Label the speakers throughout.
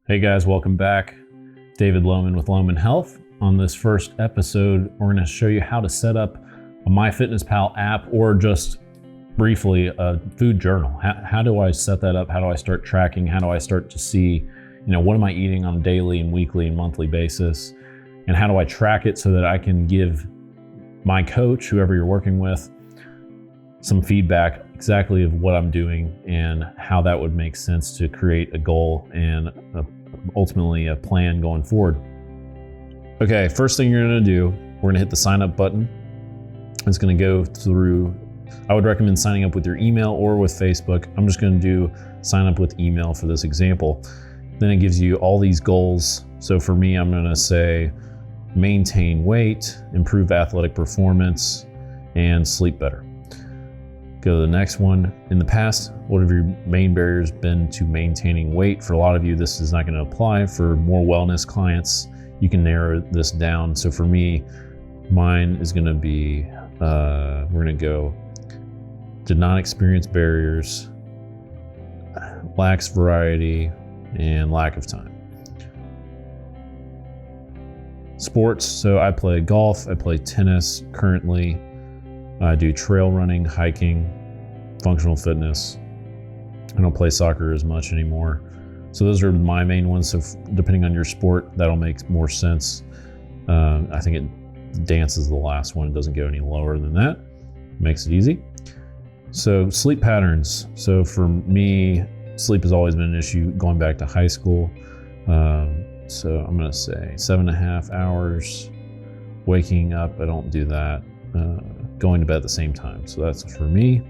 Speaker 1: Hey guys, welcome back. David Loman with Loman Health. On this first episode, we're going to show you how to set up a MyFitnessPal app or just briefly a food journal. How do I set that up? How do I start tracking? How do I start to see, what am I eating on a daily and weekly and monthly basis? And how do I track it so that I can give my coach, whoever you're working with, some feedback exactly of what I'm doing and how that would make sense to create a goal and ultimately a plan going forward. Okay, first thing you're gonna do, we're gonna hit the sign up button. It's gonna go through, I would recommend signing up with your email or with Facebook. I'm just gonna do sign up with email for this example. Then it gives you all these goals. So for me, I'm gonna say maintain weight, improve athletic performance, and sleep better. Go to the next one. In the past, what have your main barriers been to maintaining weight? For a lot of you, this is not going to apply. For more wellness clients, you can narrow this down. So for me, mine is going to be, we're going to go, did not experience barriers, lacks variety, and lack of time. Sports, so I play golf, I play tennis currently. I do trail running, hiking, functional fitness. I don't play soccer as much anymore. So those are my main ones. So depending on your sport, that'll make more sense. I think dance is the last one. It doesn't go any lower than that. Makes it easy. So sleep patterns. So for me, sleep has always been an issue going back to high school. So I'm gonna say 7.5 hours. Waking up, I don't do that. Going to bed at the same time. So that's for me.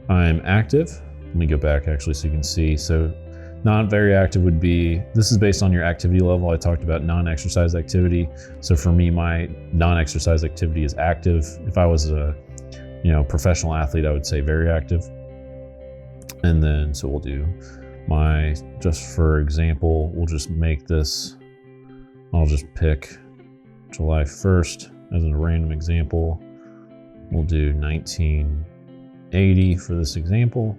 Speaker 1: I'm active. Let me go back actually so you can see. So not very active would be, this is based on your activity level. I talked about non-exercise activity. So for me, my non-exercise activity is active. If I was a professional athlete, I would say very active. And then, so we'll do just for example, we'll just make this, I'll just pick July 1st as a random example. We'll do 1980 for this example.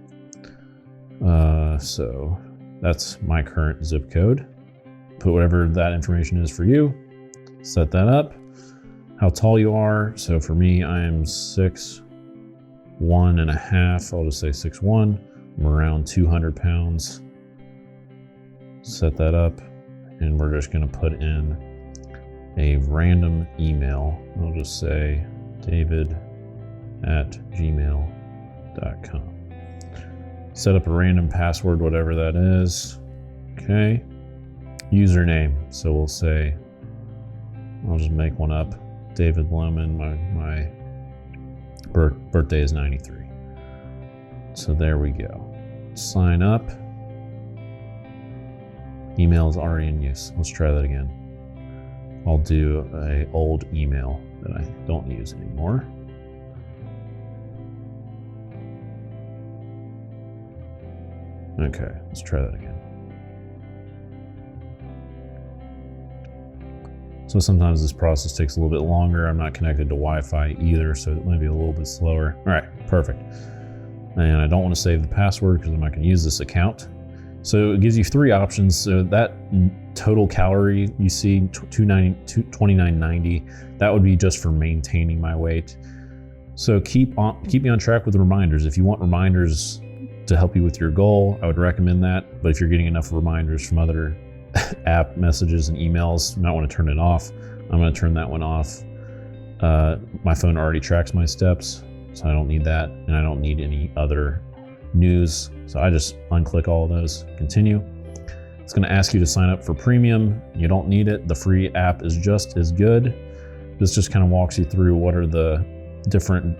Speaker 1: So that's my current zip code. Put whatever that information is for you. Set that up. How tall you are. So for me, I am 6'1.5". I'll just say 6'1". I'm around 200 pounds. Set that up. And we're just going to put in a random email. I'll just say david@gmail.com. Set up a random password, whatever that is. Okay. Username. So we'll say, I'll just make one up. David Loman, my birthday is 93. So there we go. Sign up. Email is already in use. Let's try that again. I'll do an old email that I don't use anymore. Okay, let's try that again. So sometimes this process takes a little bit longer. I'm not connected to Wi-Fi either, so it might be a little bit slower. All right, perfect. And I don't want to save the password because I'm not going to use this account. So it gives you 3 options. So that total calorie you see, 2990, that would be just for maintaining my weight. So keep me on track with reminders. If you want reminders to help you with your goal, I would recommend that. But if you're getting enough reminders from other app messages and emails, you might want to turn it off. I'm going to turn that one off. My phone already tracks my steps, so I don't need that, and I don't need any other news. So I just unclick all of those, continue. It's going to ask you to sign up for premium. You don't need it. The free app is just as good. This just kind of walks you through what are the different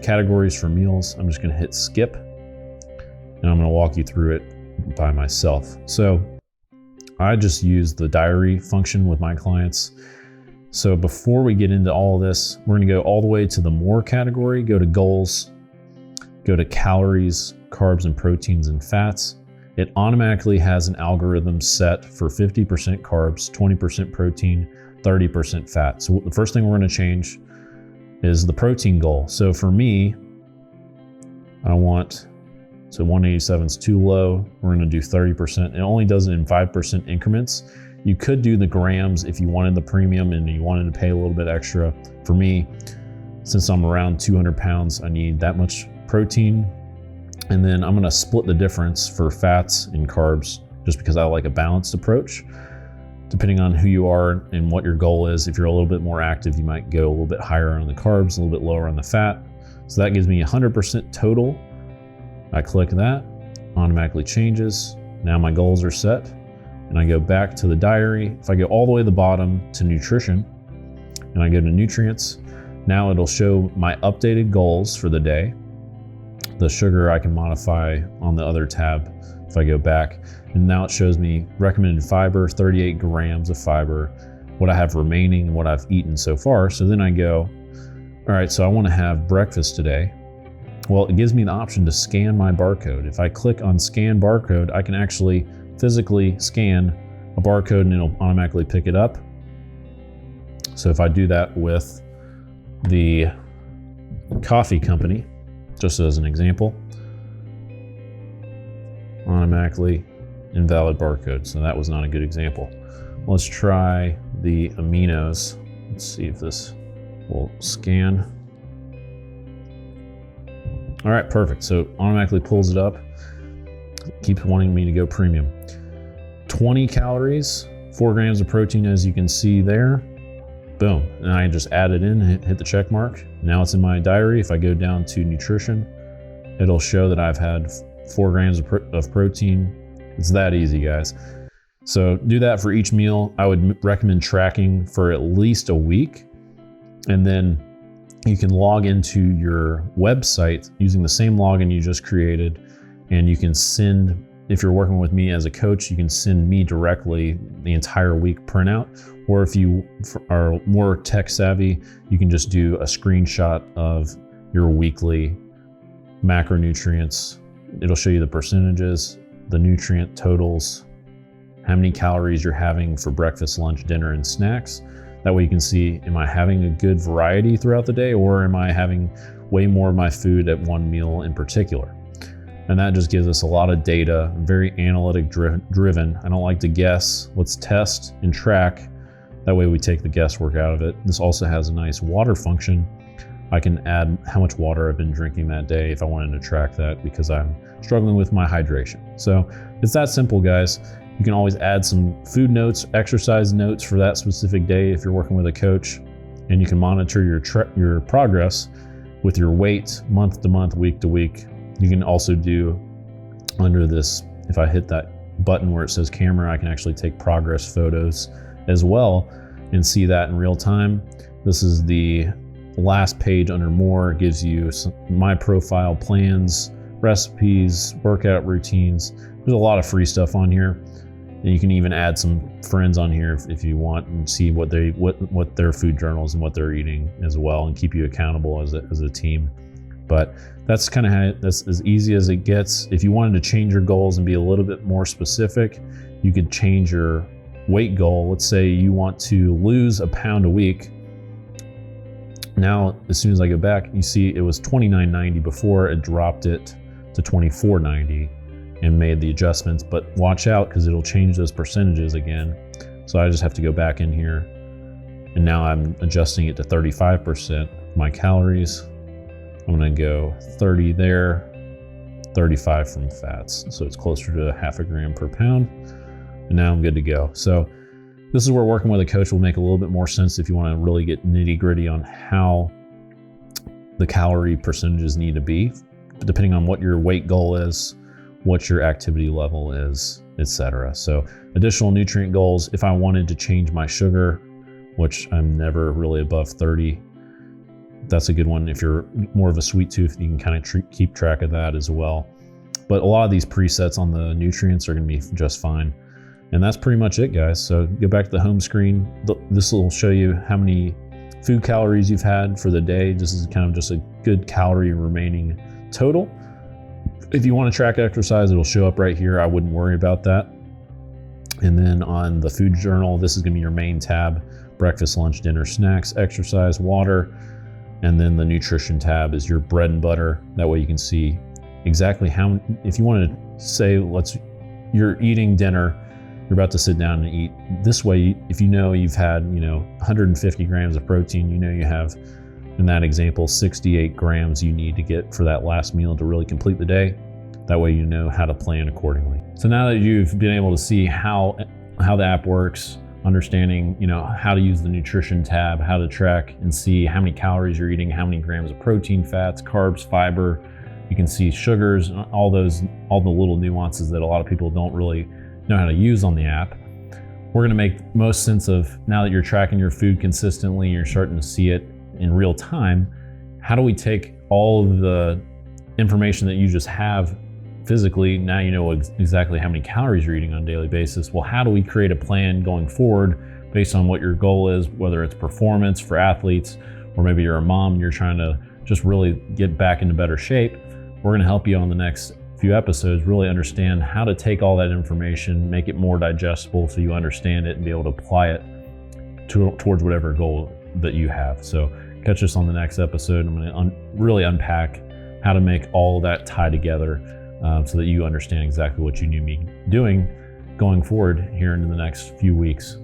Speaker 1: categories for meals. I'm just going to hit skip, and I'm going to walk you through it by myself. So I just use the diary function with my clients. So before we get into all of this, we're going to go all the way to the more category, go to goals, go to calories, carbs and proteins and fats. It automatically has an algorithm set for 50% carbs, 20% protein, 30% fat. So the first thing we're going to change is the protein goal. So for me, I want So 187 is too low. We're gonna do 30%. It only does it in 5% increments. You could do the grams if you wanted the premium and you wanted to pay a little bit extra. For me, since I'm around 200 pounds, I need that much protein. And then I'm gonna split the difference for fats and carbs just because I like a balanced approach. Depending on who you are and what your goal is, if you're a little bit more active, you might go a little bit higher on the carbs, a little bit lower on the fat. So that gives me 100% total. I click that, automatically changes. Now my goals are set. And I go back to the diary. If I go all the way to the bottom to nutrition, and I go to nutrients, now it'll show my updated goals for the day. The sugar I can modify on the other tab if I go back. And now it shows me recommended fiber, 38 grams of fiber, what I have remaining, what I've eaten so far. So then I go, all right, so I want to have breakfast today. Well, it gives me the option to scan my barcode. If I click on scan barcode, I can actually physically scan a barcode and it'll automatically pick it up. So if I do that with the coffee company, just as an example, automatically invalid barcode. So that was not a good example. Let's try the aminos. Let's see if this will scan. All right, perfect. So automatically pulls it up. Keeps wanting me to go premium. 20 calories, 4 grams of protein, as you can see there. Boom, and I just add it in, hit the check mark. Now it's in my diary. If I go down to nutrition, it'll show that I've had 4 grams of protein. It's that easy, guys. So do that for each meal. I would recommend tracking for at least a week. And then you can log into your website using the same login you just created. And you can send, if you're working with me as a coach, you can send me directly the entire week printout. Or if you are more tech savvy, you can just do a screenshot of your weekly macronutrients. It'll show you the percentages, the nutrient totals, how many calories you're having for breakfast, lunch, dinner, and snacks. That way you can see, am I having a good variety throughout the day, or am I having way more of my food at one meal in particular? And that just gives us a lot of data, very analytic driven. I don't like to guess. Let's test and track. That way we take the guesswork out of it. This also has a nice water function. I can add how much water I've been drinking that day if I wanted to track that, because I'm struggling with my hydration. So it's that simple, guys. You can always add some food notes, exercise notes for that specific day if you're working with a coach, and you can monitor your progress with your weight month to month, week to week. You can also do under this, if I hit that button where it says camera, I can actually take progress photos as well and see that in real time. This is the last page under more. It gives you my profile, plans, recipes, workout routines. There's a lot of free stuff on here. And you can even add some friends on here if you want, and see what their food journals and what they're eating as well, and keep you accountable as a team. But that's kind of that's as easy as it gets. If you wanted to change your goals and be a little bit more specific, you could change your weight goal. Let's say you want to lose a pound a week. Now, as soon as I go back, you see it was $29.90 before. It dropped it to $24.90 and made the adjustments. But watch out, because it'll change those percentages again. So I just have to go back in here, and now I'm adjusting it to 35%. My calories, I'm gonna go 30 there, 35 from fats. So it's closer to 0.5 gram per pound. And now I'm good to go. So this is where working with a coach will make a little bit more sense if you want to really get nitty gritty on how the calorie percentages need to be, depending on what your weight goal is, what your activity level is, etc. So additional nutrient goals, if I wanted to change my sugar, which I'm never really above 30, that's a good one. If you're more of a sweet tooth, you can kind of keep track of that as well. But a lot of these presets on the nutrients are going to be just fine. And that's pretty much it, guys. So go back to the home screen. This will show you how many food calories you've had for the day. This is kind of just a good calorie remaining total. If you want to track exercise, it'll show up right here. I wouldn't worry about that. And then on the food journal, this is going to be your main tab: breakfast, lunch, dinner, snacks, exercise, water. And then the nutrition tab is your bread and butter. That way you can see exactly how, if you want to say, you're eating dinner, you're about to sit down and eat. This way, if you know you've had, 150 grams of protein, you have, in that example, 68 grams you need to get for that last meal to really complete the day. That way you know how to plan accordingly. So now that you've been able to see how the app works, understanding, how to use the nutrition tab, how to track and see how many calories you're eating, how many grams of protein, fats, carbs, fiber, you can see sugars, all the little nuances that a lot of people don't really know how to use on the app. We're gonna make most sense of, now that you're tracking your food consistently, you're starting to see it in real time, how do we take all of the information that you just have physically, now you know exactly how many calories you're eating on a daily basis. Well, how do we create a plan going forward based on what your goal is, whether it's performance for athletes, or maybe you're a mom and you're trying to just really get back into better shape. We're gonna help you on the next few episodes really understand how to take all that information, make it more digestible so you understand it and be able to apply it towards whatever goal that you have. So catch us on the next episode. I'm gonna really unpack how to make all that tie together so that you understand exactly what you need to be doing going forward here into the next few weeks.